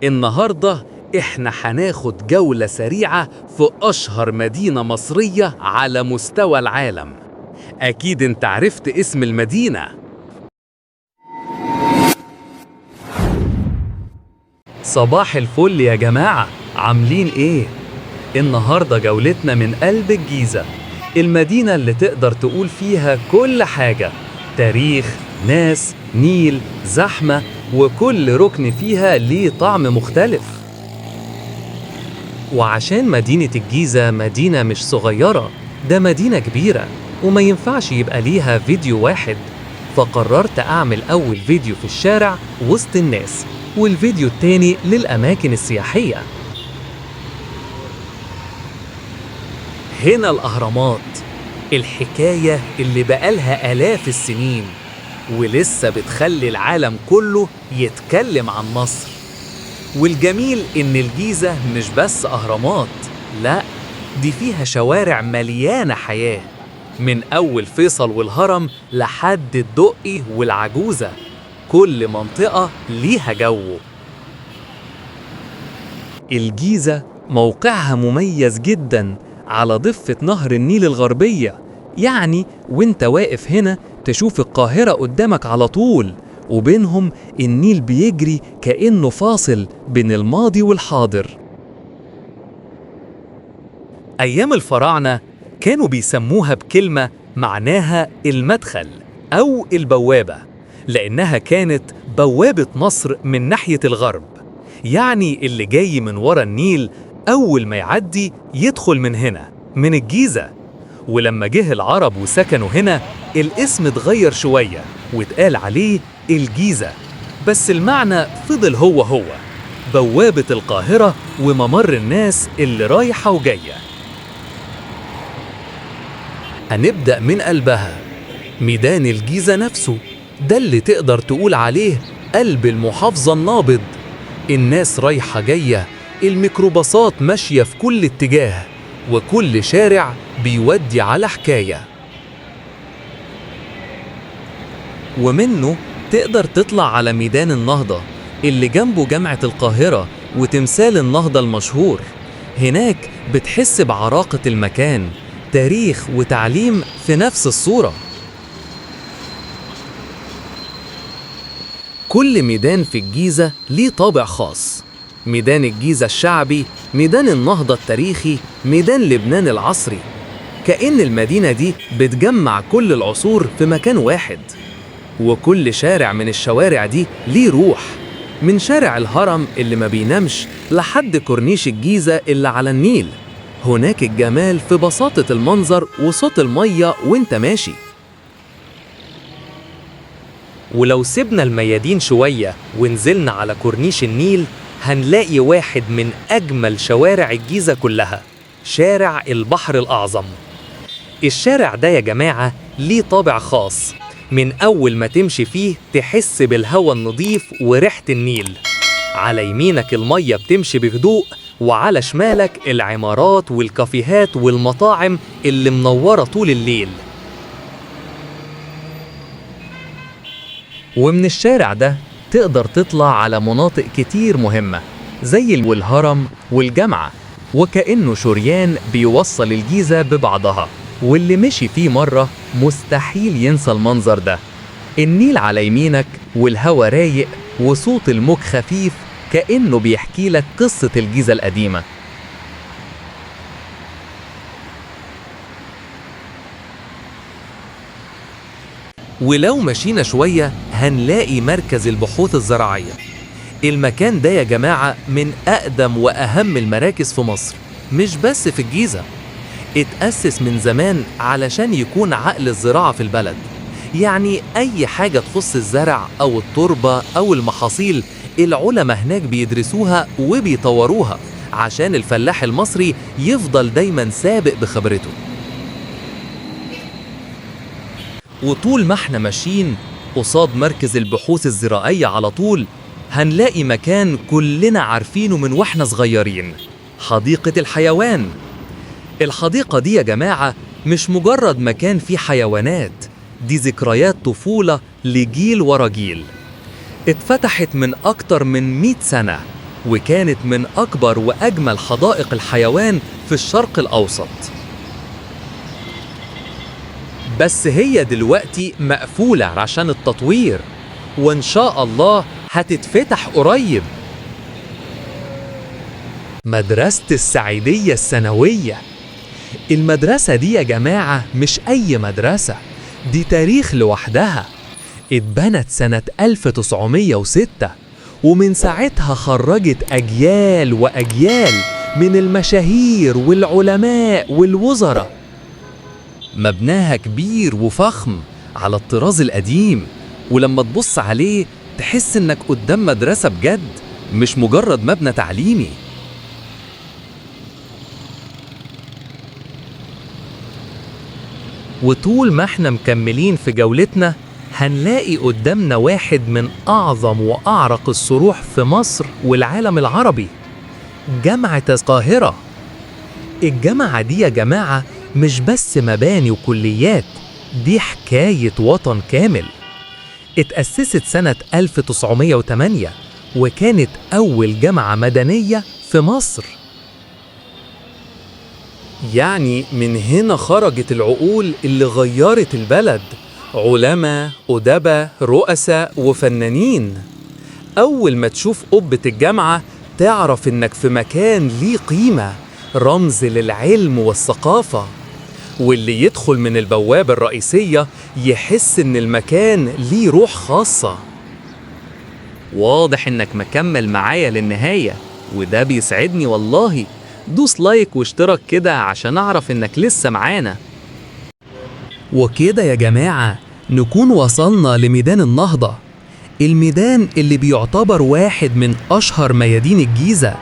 النهاردة احنا هناخد جولة سريعة في أشهر مدينة مصرية على مستوى العالم. أكيد انت عرفت اسم المدينة. صباح الفل يا جماعة، عاملين ايه؟ النهاردة جولتنا من قلب الجيزة، المدينة اللي تقدر تقول فيها كل حاجة: تاريخ، ناس، نيل، زحمة، وكل ركن فيها ليه طعم مختلف. وعشان مدينة الجيزة مدينة مش صغيرة، ده مدينة كبيرة وما ينفعش يبقى ليها فيديو واحد، فقررت أعمل أول فيديو في الشارع وسط الناس، والفيديو التاني للأماكن السياحية. هنا الأهرامات، الحكاية اللي بقالها آلاف السنين ولسه بتخلي العالم كله يتكلم عن مصر. والجميل إن الجيزة مش بس أهرامات، لأ، دي فيها شوارع مليانة حياة، من أول فيصل والهرم لحد الدقي والعجوزة، كل منطقة ليها جو. الجيزة موقعها مميز جداً على ضفة نهر النيل الغربية، يعني وانت واقف هنا تشوف القاهرة قدامك على طول، وبينهم النيل بيجري كأنه فاصل بين الماضي والحاضر. أيام الفراعنة كانوا بيسموها بكلمة معناها المدخل أو البوابة، لأنها كانت بوابة مصر من ناحية الغرب، يعني اللي جاي من ورا النيل أول ما يعدي يدخل من هنا، من الجيزة. ولما جه العرب وسكنوا هنا الاسم اتغير شوية واتقال عليه الجيزة، بس المعنى فضل هو بوابة القاهرة وممر الناس اللي رايحة وجاية. هنبدأ من قلبها، ميدان الجيزة نفسه، ده اللي تقدر تقول عليه قلب المحافظة النابض. الناس رايحة جاية، الميكروباصات ماشية في كل اتجاه، وكل شارع بيودي على حكاية. ومنه تقدر تطلع على ميدان النهضة اللي جنبه جامعة القاهرة وتمثال النهضة المشهور. هناك بتحس بعراقة المكان، تاريخ وتعليم في نفس الصورة. كل ميدان في الجيزة ليه طابع خاص: ميدان الجيزة الشعبي، ميدان النهضة التاريخي، ميدان لبنان العصري. كأن المدينة دي بتجمع كل العصور في مكان واحد. وكل شارع من الشوارع دي ليه روح، من شارع الهرم اللي ما بينامش لحد كورنيش الجيزة اللي على النيل. هناك الجمال في بساطة المنظر وصوت المية وانت ماشي. ولو سيبنا الميادين شوية ونزلنا على كورنيش النيل هنلاقي واحد من أجمل شوارع الجيزة كلها، شارع البحر الأعظم. الشارع ده يا جماعة ليه طابع خاص، من أول ما تمشي فيه تحس بالهواء النظيف وريحة النيل. على يمينك المية بتمشي بهدوء، وعلى شمالك العمارات والكافيهات والمطاعم اللي منورة طول الليل. ومن الشارع ده تقدر تطلع على مناطق كتير مهمة زي الهرم والجامعة، وكأنه شريان بيوصل الجيزة ببعضها، واللي مشي فيه مرة مستحيل ينسى المنظر ده. النيل على يمينك والهوا رايق وصوت الموج خفيف، كأنه بيحكي لك قصة الجيزة القديمة. ولو مشينا شوية هنلاقي مركز البحوث الزراعية. المكان ده يا جماعة من أقدم وأهم المراكز في مصر، مش بس في الجيزة. اتأسس من زمان علشان يكون عقل الزراعة في البلد، يعني أي حاجة تخص الزرع أو التربة أو المحاصيل العلماء هناك بيدرسوها وبيطوروها عشان الفلاح المصري يفضل دايما سابق بخبرته. وطول ما احنا ماشيين قصاد مركز البحوث الزراعية على طول هنلاقي مكان كلنا عارفينه من واحنا صغيرين: حديقة الحيوان. الحديقة دي يا جماعة مش مجرد مكان فيه حيوانات، دي ذكريات طفولة لجيل ورا جيل. اتفتحت من أكتر من 100 سنة، وكانت من أكبر وأجمل حدائق الحيوان في الشرق الأوسط. بس هي دلوقتي مقفولة عشان التطوير، وإن شاء الله هتتفتح قريب. مدرسة السعيدية الثانوية. المدرسة دي يا جماعة مش أي مدرسة، دي تاريخ لوحدها. اتبنت سنة 1906، ومن ساعتها خرجت أجيال وأجيال من المشاهير والعلماء والوزراء. مبناها كبير وفخم على الطراز القديم، ولما تبص عليه تحس إنك قدام مدرسة بجد، مش مجرد مبنى تعليمي. وطول ما احنا مكملين في جولتنا هنلاقي قدامنا واحد من أعظم وأعرق الصروح في مصر والعالم العربي، جامعة القاهرة. الجامعة دي يا جماعة مش بس مباني وكليات، دي حكاية وطن كامل. اتأسست سنة 1908 وكانت أول جامعة مدنية في مصر. يعني من هنا خرجت العقول اللي غيرت البلد، علماء، أدباء، رؤساء وفنانين. أول ما تشوف قبة الجامعة تعرف إنك في مكان ليه قيمة، رمز للعلم والثقافة. واللي يدخل من البوابة الرئيسية يحس إن المكان ليه روح خاصة. واضح إنك مكمل معايا للنهاية، وده بيسعدني والله. دوس لايك واشترك كده عشان أعرف إنك لسه معانا. وكده يا جماعة نكون وصلنا لميدان النهضة، الميدان اللي بيعتبر واحد من أشهر ميادين الجيزة،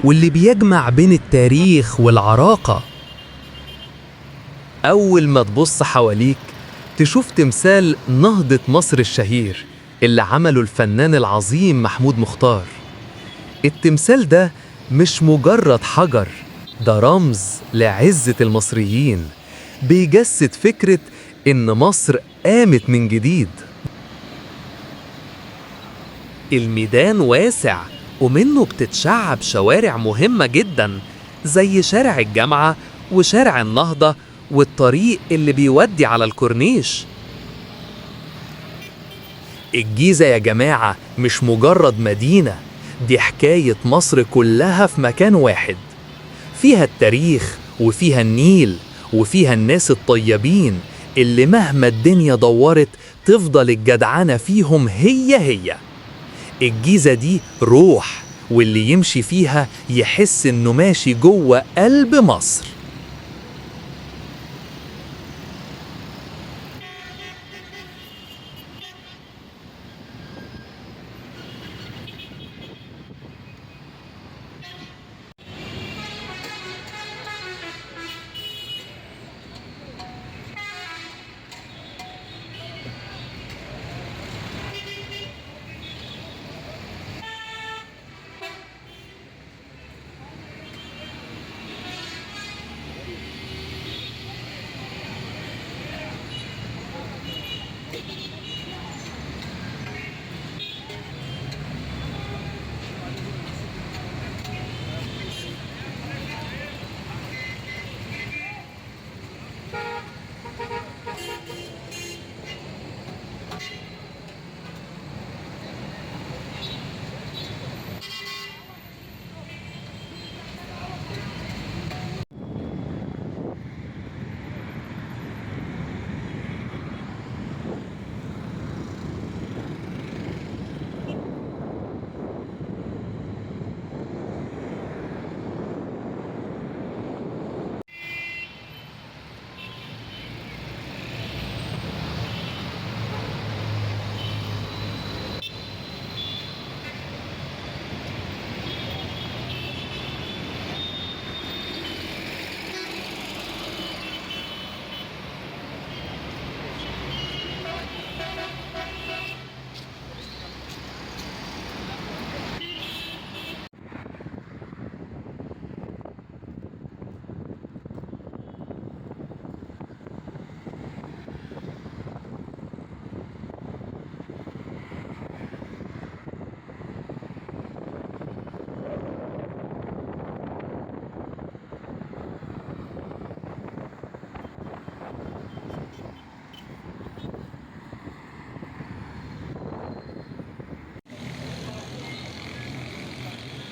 واللي بيجمع بين التاريخ والعراقة. أول ما تبص حواليك تشوف تمثال نهضة مصر الشهير اللي عمله الفنان العظيم محمود مختار. التمثال ده مش مجرد حجر، ده رمز لعزة المصريين، بيجسد فكرة إن مصر قامت من جديد. الميدان واسع ومنه بتتشعب شوارع مهمة جدا، زي شارع الجامعة وشارع النهضة والطريق اللي بيودي على الكورنيش. الجيزة يا جماعة مش مجرد مدينة، دي حكاية مصر كلها في مكان واحد، فيها التاريخ وفيها النيل وفيها الناس الطيبين اللي مهما الدنيا دورت تفضل الجدعنة فيهم هي. الجيزة دي روح، واللي يمشي فيها يحس إنه ماشي جوه قلب مصر.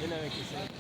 إيه اللي عمل كده؟